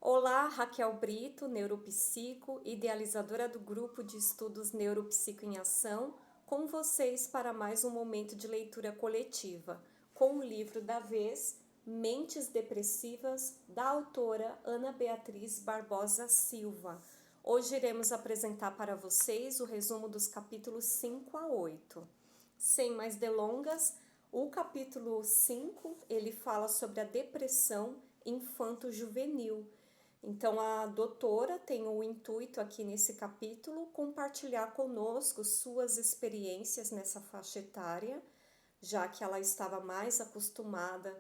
Olá, Raquel Brito, neuropsico, idealizadora do grupo de estudos Neuropsico em Ação, com vocês para mais um momento de leitura coletiva, com o livro da vez, Mentes Depressivas, da autora Ana Beatriz Barbosa Silva. Hoje iremos apresentar para vocês o resumo dos capítulos 5 a 8. Sem mais delongas, o capítulo 5, ele fala sobre a depressão infanto-juvenil. Então, a doutora tem o intuito aqui nesse capítulo compartilhar conosco suas experiências nessa faixa etária, já que ela estava mais acostumada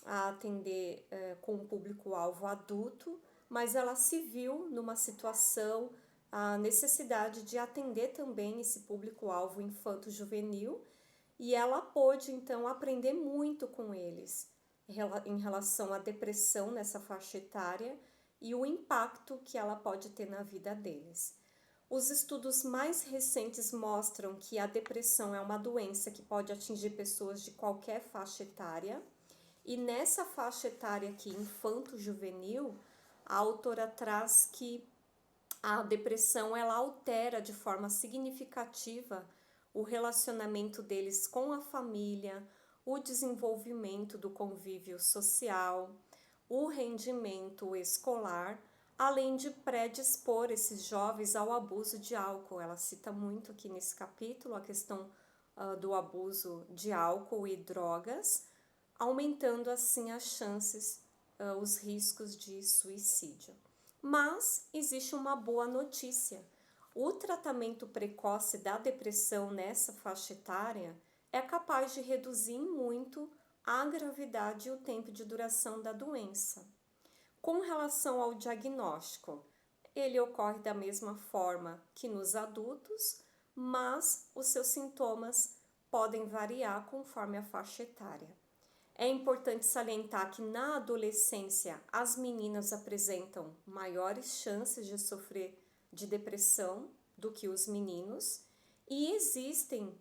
a atender com o público-alvo adulto, mas ela se viu numa situação, a necessidade de atender também esse público-alvo infanto-juvenil, e ela pôde, então, aprender muito com eles em relação à depressão nessa faixa etária e o impacto que ela pode ter na vida deles. Os estudos mais recentes mostram que a depressão é uma doença que pode atingir pessoas de qualquer faixa etária, e nessa faixa etária aqui, infanto-juvenil, a autora traz que a depressão ela altera de forma significativa o relacionamento deles com a família, o desenvolvimento do convívio social, o rendimento escolar, além de predispor esses jovens ao abuso de álcool. Ela cita muito aqui nesse capítulo a questão do abuso de álcool e drogas, aumentando assim as chances, os riscos de suicídio. Mas existe uma boa notícia. O tratamento precoce da depressão nessa faixa etária é capaz de reduzir muito a gravidade e o tempo de duração da doença. Com relação ao diagnóstico, ele ocorre da mesma forma que nos adultos, mas os seus sintomas podem variar conforme a faixa etária. É importante salientar que na adolescência as meninas apresentam maiores chances de sofrer de depressão do que os meninos, e existem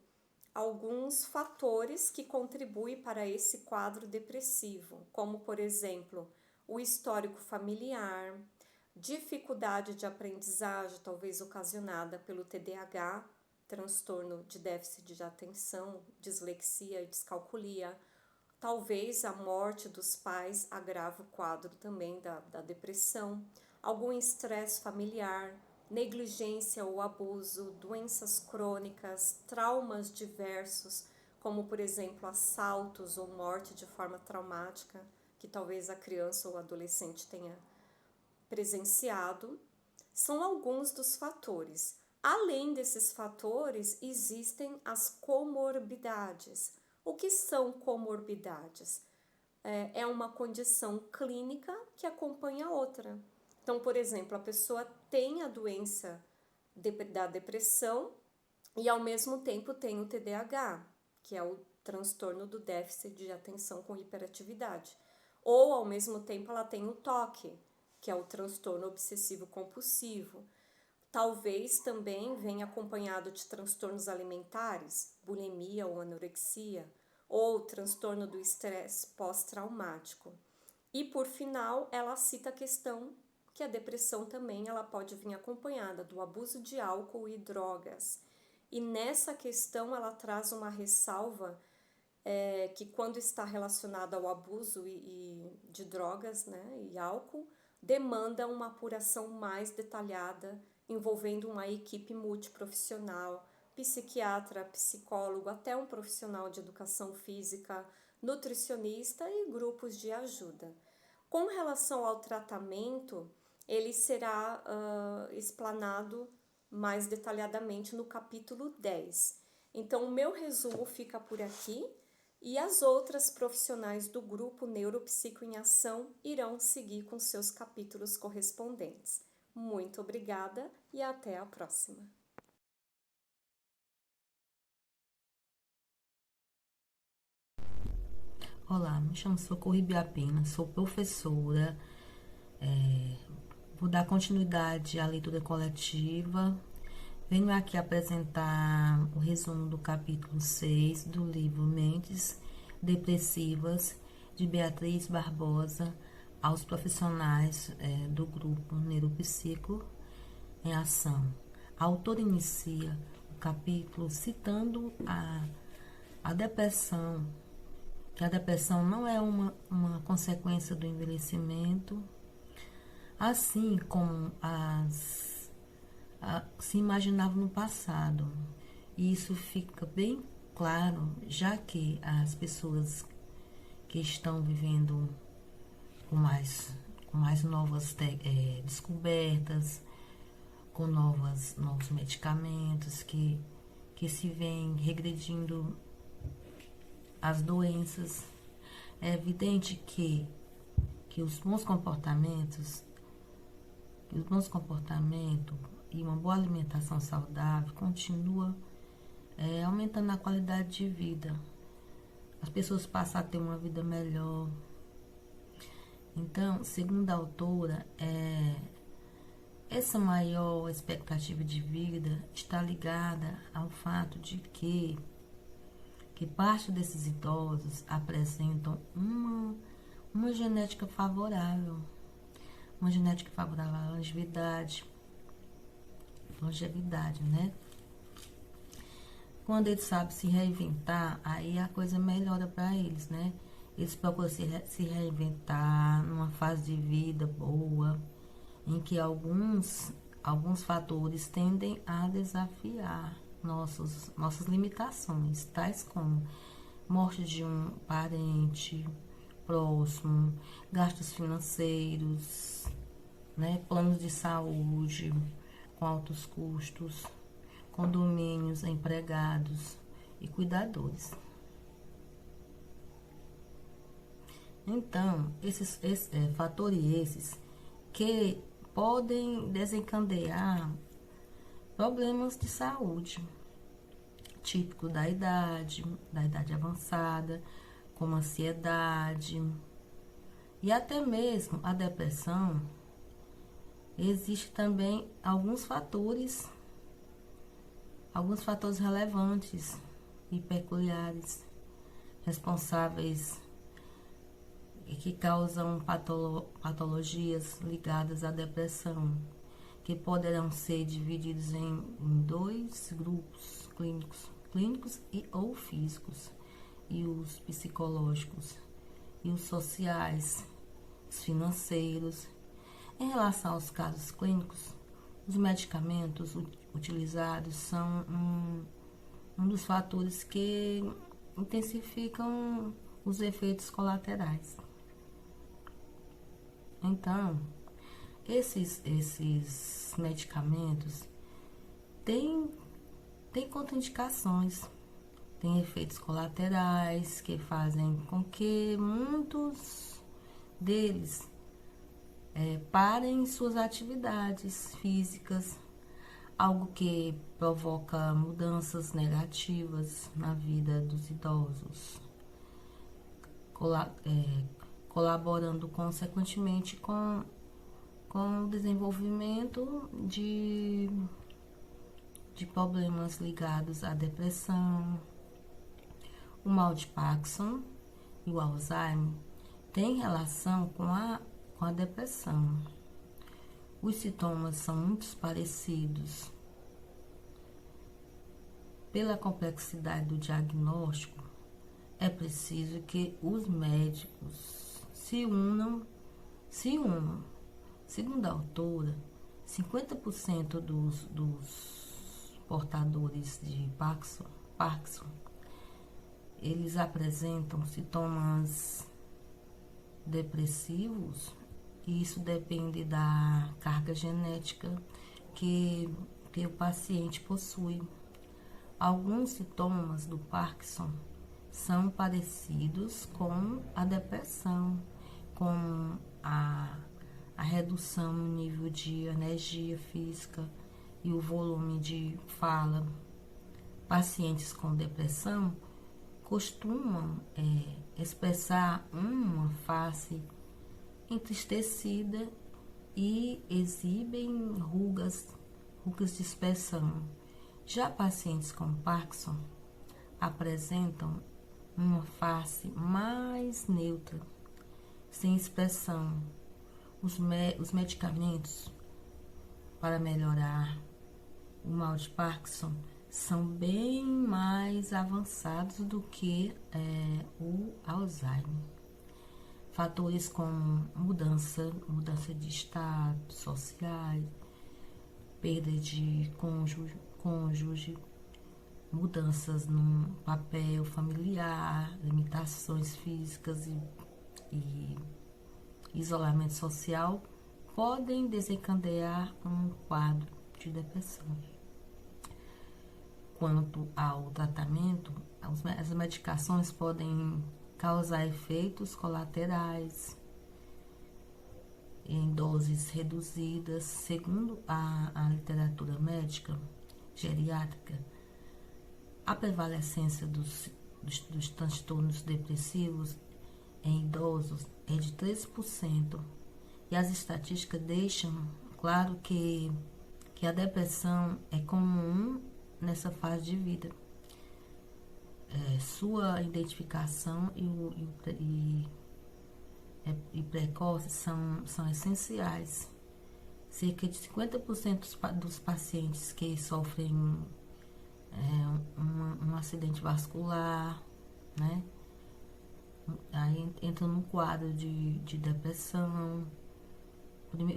alguns fatores que contribuem para esse quadro depressivo, como por exemplo, o histórico familiar, dificuldade de aprendizagem, talvez ocasionada pelo TDAH, transtorno de déficit de atenção, dislexia e descalculia. Talvez a morte dos pais agrave o quadro também da depressão, algum estresse familiar, negligência ou abuso, doenças crônicas, traumas diversos, como por exemplo assaltos ou morte de forma traumática, que talvez a criança ou adolescente tenha presenciado, são alguns dos fatores. Além desses fatores, existem as comorbidades. O que são comorbidades? É uma condição clínica que acompanha a outra. Então, por exemplo, a pessoa tem a doença da depressão e ao mesmo tempo tem o TDAH, que é o transtorno do déficit de atenção com hiperatividade. Ou ao mesmo tempo ela tem o TOC, que é o transtorno obsessivo compulsivo. Talvez também venha acompanhado de transtornos alimentares, bulimia ou anorexia, ou transtorno do estresse pós-traumático. E por final, ela cita a questão que a depressão também ela pode vir acompanhada do abuso de álcool e drogas. E nessa questão ela traz uma ressalva que quando está relacionado ao abuso de drogas, né, e álcool, demanda uma apuração mais detalhada, envolvendo uma equipe multiprofissional, psiquiatra, psicólogo, até um profissional de educação física, nutricionista e grupos de ajuda. Com relação ao tratamento, ele será explanado mais detalhadamente no capítulo 10. Então, o meu resumo fica por aqui e as outras profissionais do grupo Neuropsico em Ação irão seguir com seus capítulos correspondentes. Muito obrigada e até a próxima. Olá, me chamo Socorro Ibiapina, sou professora, vou dar continuidade à leitura coletiva. Venho aqui apresentar o resumo do capítulo 6 do livro Mentes Depressivas, de Beatriz Barbosa, aos profissionais do grupo Neuropsico em Ação. A autora inicia o capítulo citando a depressão, que a depressão não é uma consequência do envelhecimento, assim como se imaginava no passado. E isso fica bem claro, já que as pessoas que estão vivendo com mais novas descobertas, com novos medicamentos que se vêm regredindo as doenças, é evidente que os bons comportamentos e uma boa alimentação saudável continua aumentando a qualidade de vida. As pessoas passam a ter uma vida melhor. Então, segundo a autora, essa maior expectativa de vida está ligada ao fato de que parte desses idosos apresentam uma genética favorável. Uma genética favorável à longevidade, né? Quando eles sabem se reinventar, aí a coisa melhora para eles, né? Eles procuram se reinventar numa fase de vida boa, em que alguns fatores tendem a desafiar nossas limitações, tais como morte de um parente próximo, gastos financeiros, né, planos de saúde com altos custos, condomínios, empregados e cuidadores. Então, esses fatores que podem desencadear problemas de saúde, típico da idade avançada, como ansiedade e até mesmo a depressão. Existem também alguns fatores relevantes e peculiares responsáveis e que causam patologias ligadas à depressão, que poderão ser divididos em dois grupos clínicos ou físicos, e os psicológicos, e os sociais, os financeiros. Em relação aos casos clínicos, os medicamentos utilizados são um dos fatores que intensificam os efeitos colaterais. Então, esses medicamentos têm contraindicações, têm efeitos colaterais que fazem com que muitos deles parem suas atividades físicas, algo que provoca mudanças negativas na vida dos idosos, colaborando consequentemente com o desenvolvimento de problemas ligados à depressão. O mal de Parkinson e o Alzheimer têm relação com a depressão. Os sintomas são muito parecidos. Pela complexidade do diagnóstico, é preciso que os médicos se unam. Segundo a autora, 50% dos portadores de Parkinson, eles apresentam sintomas depressivos, e isso depende da carga genética que o paciente possui. Alguns sintomas do Parkinson são parecidos com a depressão, como a redução no nível de energia física e o volume de fala. Pacientes com depressão costumam expressar uma face entristecida e exibem rugas de expressão. Já pacientes com Parkinson apresentam uma face mais neutra, sem expressão. Os medicamentos para melhorar o mal de Parkinson são bem mais avançados do que o Alzheimer. Fatores como mudança de estado sociais, perda de cônjuge, mudanças no papel familiar, limitações físicas e isolamento social podem desencadear um quadro de depressão. Quanto ao tratamento, as medicações podem causar efeitos colaterais em doses reduzidas. Segundo a literatura médica geriátrica, a prevalecência dos transtornos depressivos em idosos é de 13%, e as estatísticas deixam claro que a depressão é comum nessa fase de vida. Sua identificação e precoce são essenciais. Cerca de 50% dos pacientes que sofrem um acidente vascular, né, aí entram num quadro de depressão.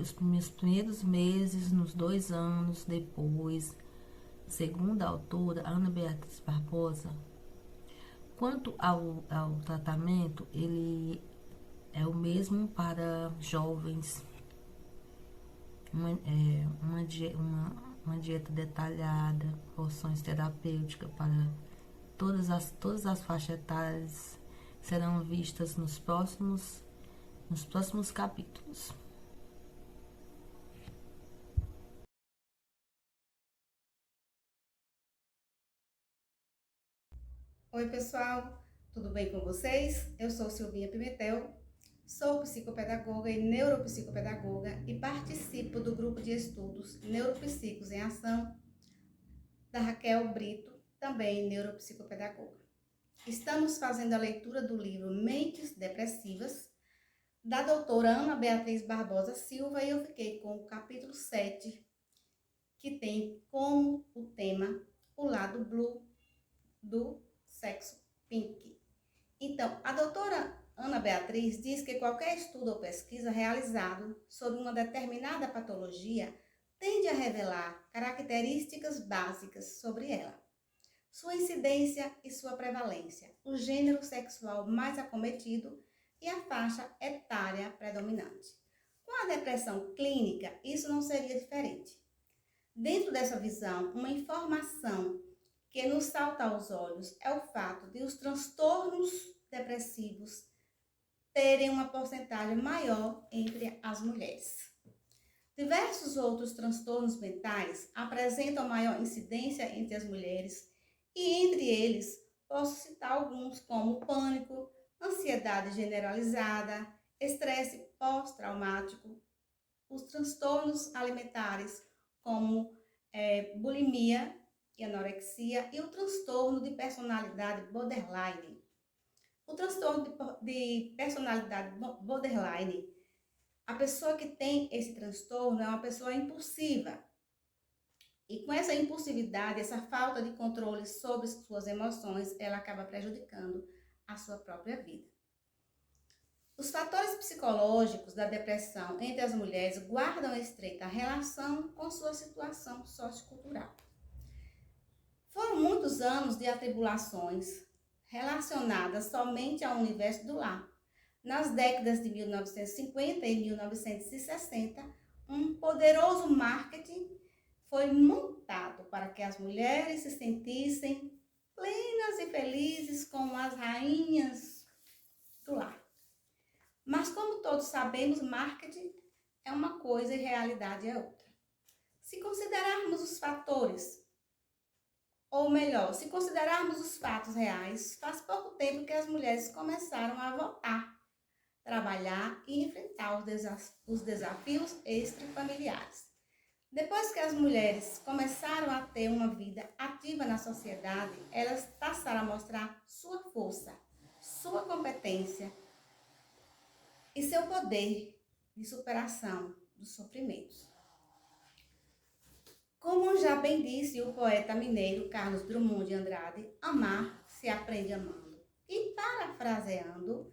Os primeiros meses, nos 2 anos depois, segundo a autora Ana Beatriz Barbosa. Quanto ao tratamento, ele é o mesmo para jovens. Uma dieta detalhada, porções terapêuticas para todas as faixas etárias serão vistas nos próximos capítulos. Oi pessoal, tudo bem com vocês? Eu sou Silvinha Pimentel, sou psicopedagoga e neuropsicopedagoga e participo do grupo de estudos Neuropsicos em Ação, da Raquel Brito, também neuropsicopedagoga. Estamos fazendo a leitura do livro Mentes Depressivas, da doutora Ana Beatriz Barbosa Silva, e eu fiquei com o capítulo 7, que tem como o tema o lado blue do sexo pink. Então, a doutora Ana Beatriz diz que qualquer estudo ou pesquisa realizado sobre uma determinada patologia tende a revelar características básicas sobre ela, sua incidência e sua prevalência, o gênero sexual mais acometido e a faixa etária predominante. Com a depressão clínica, isso não seria diferente. Dentro dessa visão, uma informação que nos salta aos olhos é o fato de os transtornos depressivos terem uma porcentagem maior entre as mulheres. Diversos outros transtornos mentais apresentam maior incidência entre as mulheres e entre eles posso citar alguns como pânico, ansiedade generalizada, estresse pós-traumático, os transtornos alimentares como bulimia e anorexia e o transtorno de personalidade borderline. O transtorno de personalidade borderline, a pessoa que tem esse transtorno é uma pessoa impulsiva. E com essa impulsividade, essa falta de controle sobre suas emoções, ela acaba prejudicando a sua própria vida. Os fatores psicológicos da depressão entre as mulheres guardam estreita relação com sua situação sociocultural. Foram muitos anos de atribulações relacionadas somente ao universo do lar. Nas décadas de 1950 e 1960, um poderoso marketing foi montado para que as mulheres se sentissem plenas e felizes como as rainhas do lar. Mas como todos sabemos, marketing é uma coisa e realidade é outra. Se considerarmos os fatores, ou melhor, se considerarmos os fatos reais, faz pouco tempo que as mulheres começaram a votar, trabalhar e enfrentar os desafios extrafamiliares. Depois que as mulheres começaram a ter uma vida ativa na sociedade, elas passaram a mostrar sua força, sua competência e seu poder de superação dos sofrimentos. Como já bem disse o poeta mineiro Carlos Drummond de Andrade, amar se aprende amando. E parafraseando,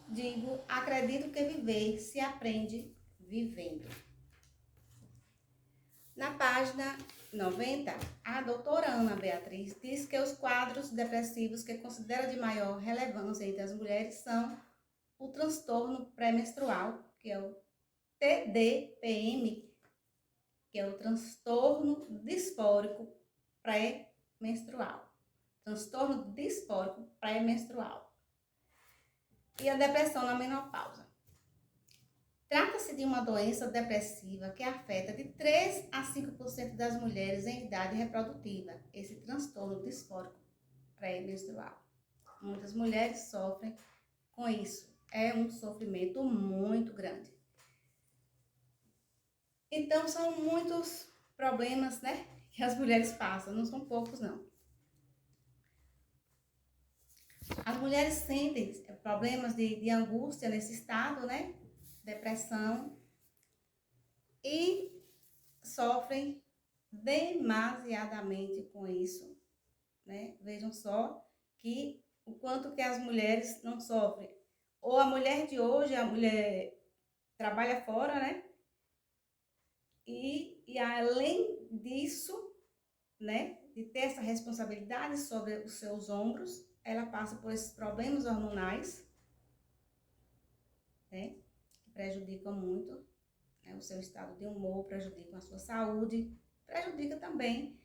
digo, acredito que viver se aprende vivendo. Na página 90, a doutora Ana Beatriz diz que os quadros depressivos que considera de maior relevância entre as mulheres são o transtorno pré-menstrual, que é o TDPM, que é o transtorno disfórico pré-menstrual. Transtorno disfórico pré-menstrual. E a depressão na menopausa. Trata-se de uma doença depressiva que afeta de 3 a 5% das mulheres em idade reprodutiva, esse transtorno disfórico pré-menstrual. Muitas mulheres sofrem com isso. É um sofrimento muito grande. Então, são muitos problemas, né, que as mulheres passam, não são poucos, não. As mulheres sentem problemas de angústia nesse estado, né, depressão, e sofrem demasiadamente com isso, né? Vejam só que o quanto que as mulheres não sofrem. Ou a mulher de hoje, a mulher trabalha fora, né? E além disso, né, de ter essa responsabilidade sobre os seus ombros, ela passa por esses problemas hormonais, né, que prejudicam muito, né, o seu estado de humor, prejudicam a sua saúde, prejudica também,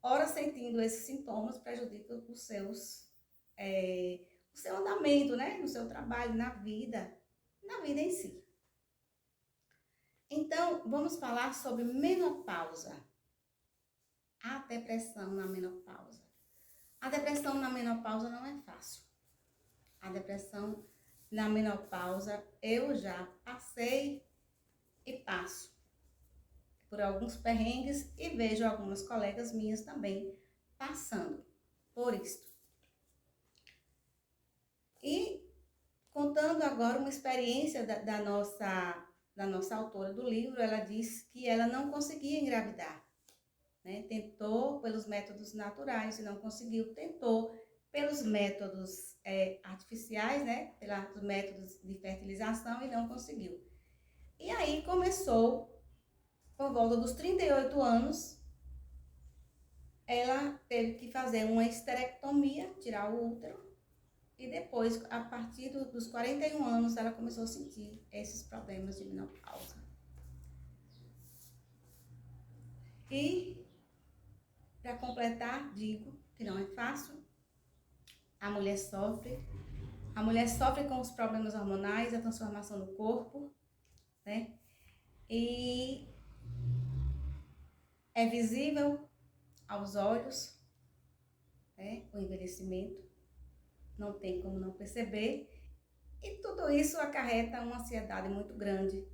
ora sentindo esses sintomas, prejudica o seu andamento, né, no seu trabalho, na vida em si. Então, vamos falar sobre menopausa. A depressão na menopausa. A depressão na menopausa não é fácil. A depressão na menopausa eu já passei e passo por alguns perrengues e vejo algumas colegas minhas também passando por isso. E contando agora uma experiência da nossa autora do livro, ela disse que ela não conseguia engravidar, né? Tentou pelos métodos naturais e não conseguiu, tentou pelos métodos artificiais, né? Pelos métodos de fertilização e não conseguiu. E aí começou, por volta dos 38 anos, ela teve que fazer uma esterectomia, tirar o útero, e depois, a partir dos 41 anos, ela começou a sentir esses problemas de menopausa. E, para completar, digo que não é fácil. A mulher sofre com os problemas hormonais, a transformação do corpo, né? E é visível aos olhos, né, o envelhecimento. Não tem como não perceber, e tudo isso acarreta uma ansiedade muito grande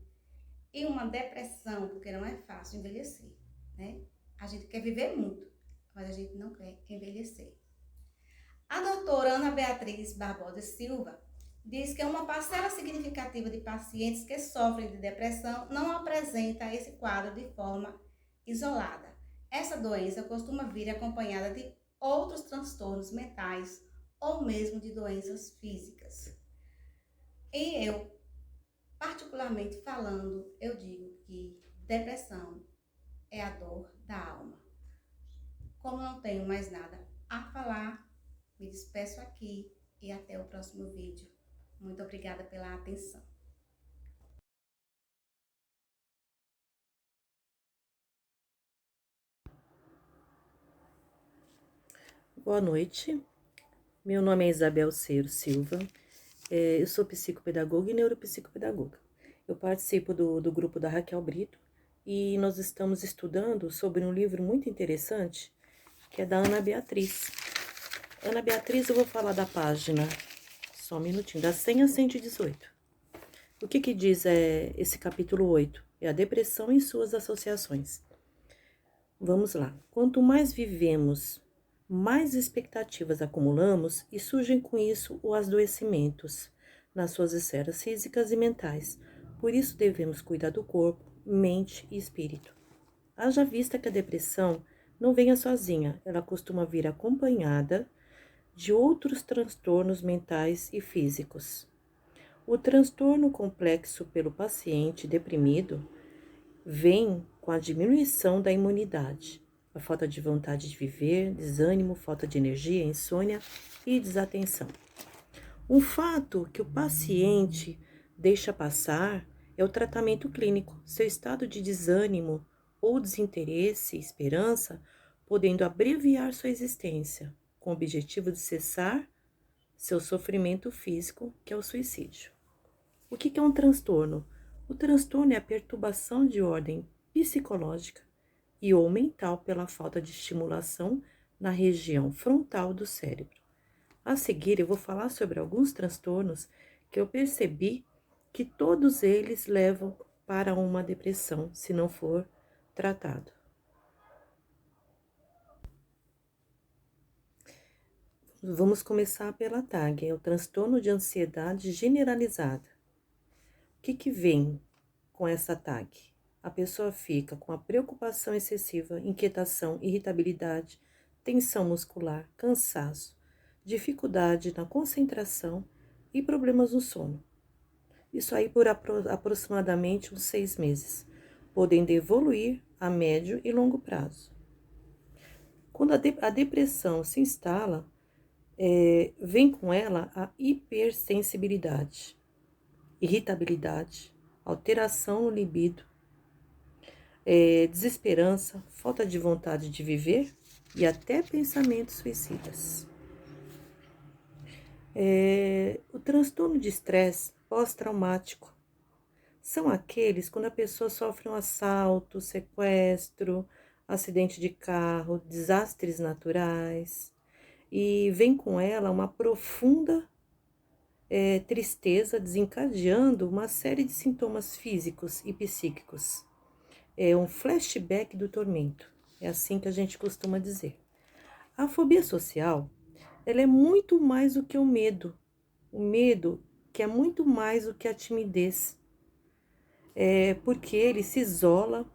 e uma depressão, porque não é fácil envelhecer, né? A gente quer viver muito, mas a gente não quer envelhecer. A doutora Ana Beatriz Barbosa Silva diz que uma parcela significativa de pacientes que sofrem de depressão não apresenta esse quadro de forma isolada. Essa doença costuma vir acompanhada de outros transtornos mentais ou mesmo de doenças físicas. E eu, particularmente falando, eu digo que depressão é a dor da alma. Como não tenho mais nada a falar, me despeço aqui e até o próximo vídeo. Muito obrigada pela atenção. Boa noite, meu nome é Isabel Cero Silva, eu sou psicopedagoga e neuropsicopedagoga. Eu participo do grupo da Raquel Brito e nós estamos estudando sobre um livro muito interessante, que é da Ana Beatriz. Ana Beatriz, eu vou falar da página, só um minutinho, da 100 a 118. O que diz esse capítulo 8? É a depressão e suas associações. Vamos lá. Quanto mais vivemos, mais expectativas acumulamos e surgem com isso os adoecimentos. nas suas esferas físicas e mentais. Por isso devemos cuidar do corpo, mente e espírito. Haja vista que a depressão não venha sozinha, ela costuma vir acompanhada de outros transtornos mentais e físicos. O transtorno complexo pelo paciente deprimido vem com a diminuição da imunidade, a falta de vontade de viver, desânimo, falta de energia, insônia e desatenção. Um fato que o paciente deixa passar é o tratamento clínico, seu estado de desânimo ou desinteresse e esperança, podendo abreviar sua existência, com o objetivo de cessar seu sofrimento físico, que é o suicídio. O que é um transtorno? O transtorno é a perturbação de ordem psicológica e ou mental pela falta de estimulação na região frontal do cérebro. A seguir, eu vou falar sobre alguns transtornos que eu percebi que todos eles levam para uma depressão, se não for tratado. Vamos começar pela TAG, é o transtorno de ansiedade generalizada. O que vem com essa TAG? A pessoa fica com a preocupação excessiva, inquietação, irritabilidade, tensão muscular, cansaço, dificuldade na concentração e problemas no sono. Isso aí por aproximadamente uns 6 meses, podendo evoluir a médio e longo prazo. Quando a depressão se instala, vem com ela a hipersensibilidade, irritabilidade, alteração no libido, desesperança, falta de vontade de viver e até pensamentos suicidas. O transtorno de estresse pós-traumático são aqueles quando a pessoa sofre um assalto, sequestro, acidente de carro, desastres naturais, e vem com ela uma profunda tristeza, desencadeando uma série de sintomas físicos e psíquicos. É um flashback do tormento, é assim que a gente costuma dizer. A fobia social, ela é muito mais do que o medo que é muito mais do que a timidez, porque ele se isola,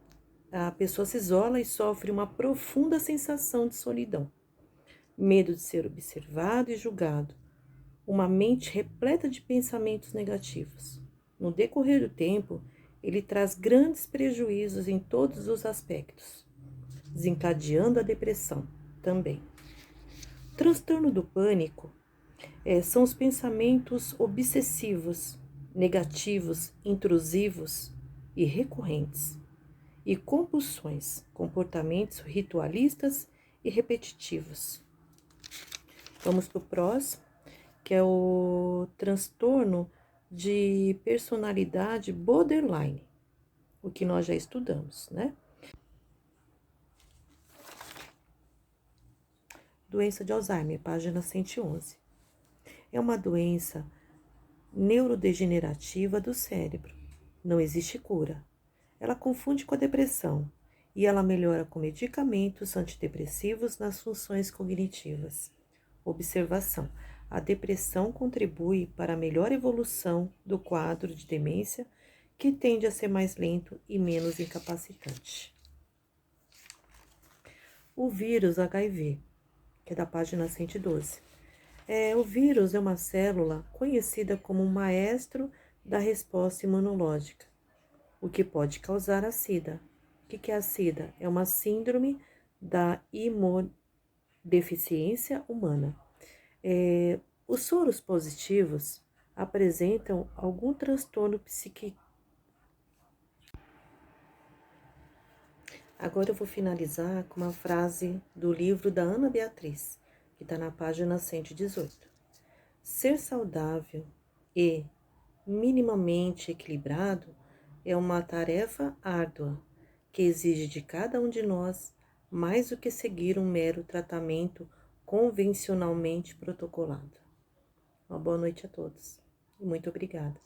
a pessoa se isola e sofre uma profunda sensação de solidão, medo de ser observado e julgado, uma mente repleta de pensamentos negativos. No decorrer do tempo, ele traz grandes prejuízos em todos os aspectos, desencadeando a depressão também. O transtorno do pânico são os pensamentos obsessivos, negativos, intrusivos e recorrentes, e compulsões, comportamentos ritualistas e repetitivos. Vamos para o próximo, que é o transtorno de personalidade borderline, o que nós já estudamos, né? Doença de Alzheimer, página 111. É uma doença neurodegenerativa do cérebro. Não existe cura. Ela confunde com a depressão e ela melhora com medicamentos antidepressivos nas funções cognitivas. Observação: a depressão contribui para a melhor evolução do quadro de demência, que tende a ser mais lento e menos incapacitante. O vírus HIV, que é da página 112. O vírus é uma célula conhecida como um maestro da resposta imunológica, o que pode causar a SIDA. O que é a SIDA? É uma síndrome da imunodeficiência humana. Os soros positivos apresentam algum transtorno psíquico. Agora eu vou finalizar com uma frase do livro da Ana Beatriz, que está na página 118. Ser saudável e minimamente equilibrado é uma tarefa árdua, que exige de cada um de nós mais do que seguir um mero tratamento convencionalmente protocolado. Uma boa noite a todos e muito obrigada.